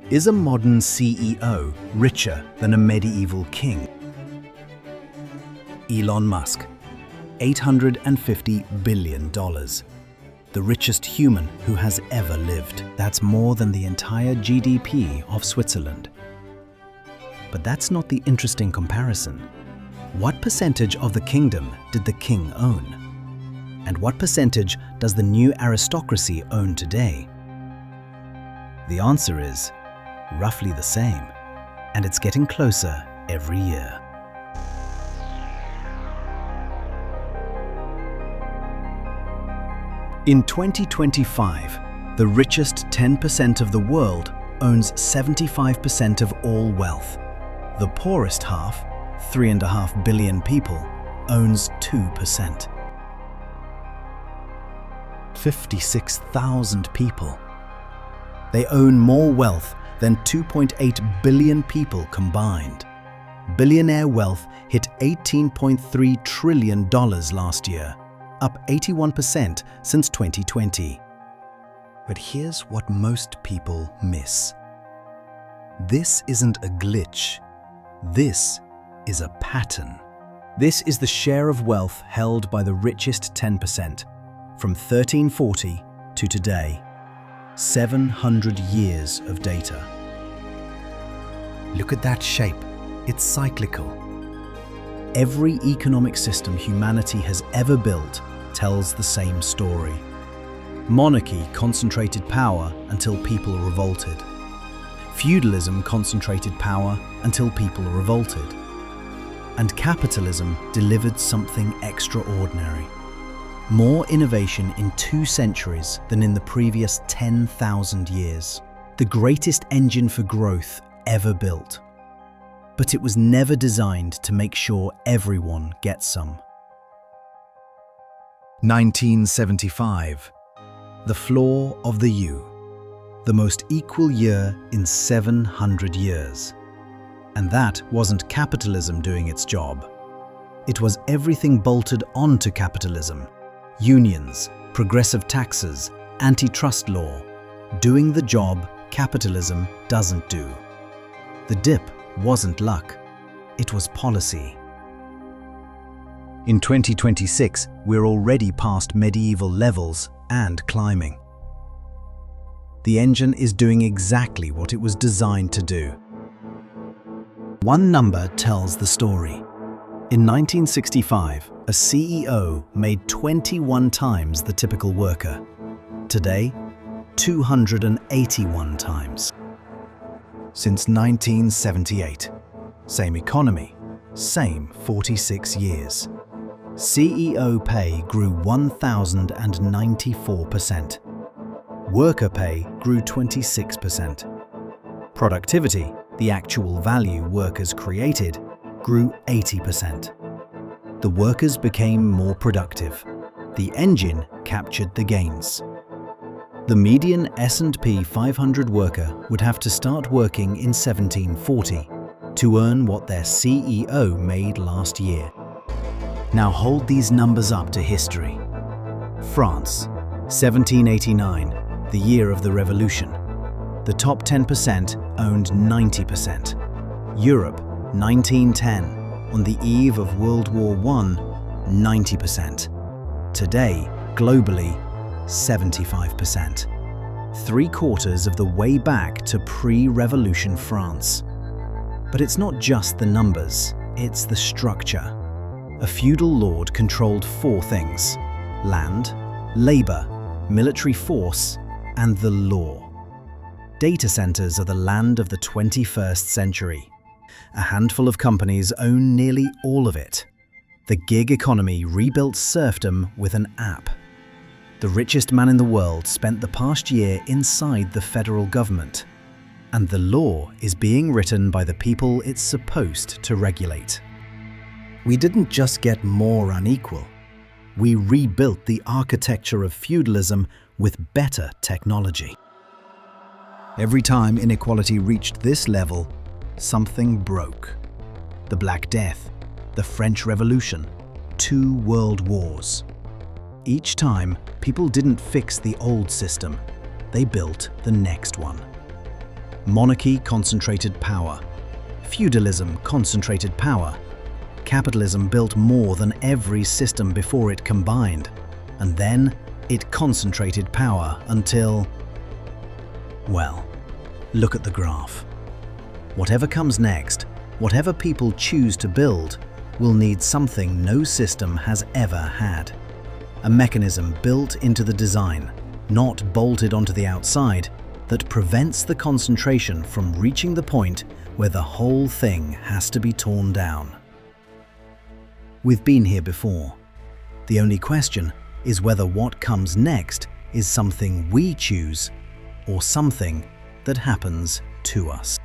Is a modern CEO richer than a medieval king? Elon Musk, $850 billion. The richest human who has ever lived. That's more than the entire GDP of Switzerland. But that's not the interesting comparison. What percentage of the kingdom did the king own? And what percentage does the new aristocracy own today? The answer is roughly the same, and it's getting closer every year. In 2025, the richest 10% of the world owns 75% of all wealth. The poorest half, 3.5 billion people, owns 2%. 56,000 people. They own more wealth than 2.8 billion people combined. Billionaire wealth hit $18.3 trillion last year, up 81% since 2020. But here's what most people miss. This isn't a glitch. This is a pattern. This is the share of wealth held by the richest 10% from 1340 to today. 700 years of data. Look at that shape. It's cyclical. Every economic system humanity has ever built tells the same story. Monarchy concentrated power until people revolted. Feudalism concentrated power until people revolted. And capitalism delivered something extraordinary. More innovation in 2 centuries than in the previous 10,000 years. The greatest engine for growth ever built. But it was never designed to make sure everyone gets some. 1975. The flaw of the U. The most equal year in 700 years. And that wasn't capitalism doing its job. It was everything bolted onto capitalism. Unions, progressive taxes, antitrust law, doing the job capitalism doesn't do. The dip wasn't luck, it was policy. In 2026, we're already past medieval levels and climbing. The engine is doing exactly what it was designed to do. One number tells the story. In 1965, a CEO made 21 times the typical worker. Today, 281 times. Since 1978, same economy, same 46 years. CEO pay grew 1,094%. Worker pay grew 26%. Productivity, the actual value workers created, grew 80%. The workers became more productive. The engine captured the gains. The median S&P 500 worker would have to start working in 1740 to earn what their CEO made last year. Now hold these numbers up to history. France, 1789, the year of the Revolution. The top 10% owned 90%. Europe, 1910, on the eve of World War I, 90%. Today, globally, 75%. 3/4 of the way back to pre-revolution France. But it's not just the numbers, it's the structure. A feudal lord controlled 4 things: land, labor, military force, and the law. Data centers are the land of the 21st century. A handful of companies own nearly all of it. The gig economy rebuilt serfdom with an app. The richest man in the world spent the past year inside the federal government. And the law is being written by the people it's supposed to regulate. We didn't just get more unequal. We rebuilt the architecture of feudalism with better technology. Every time inequality reached this level, something broke. The Black Death, the French Revolution, 2 world wars. Each time, people didn't fix the old system, they built the next one. Monarchy concentrated power. Feudalism concentrated power. Capitalism built more than every system before it combined, and then it concentrated power until… well, look at the graph. Whatever comes next, whatever people choose to build, will need something no system has ever had. A mechanism built into the design, not bolted onto the outside, that prevents the concentration from reaching the point where the whole thing has to be torn down. We've been here before. The only question is whether what comes next is something we choose or something that happens to us.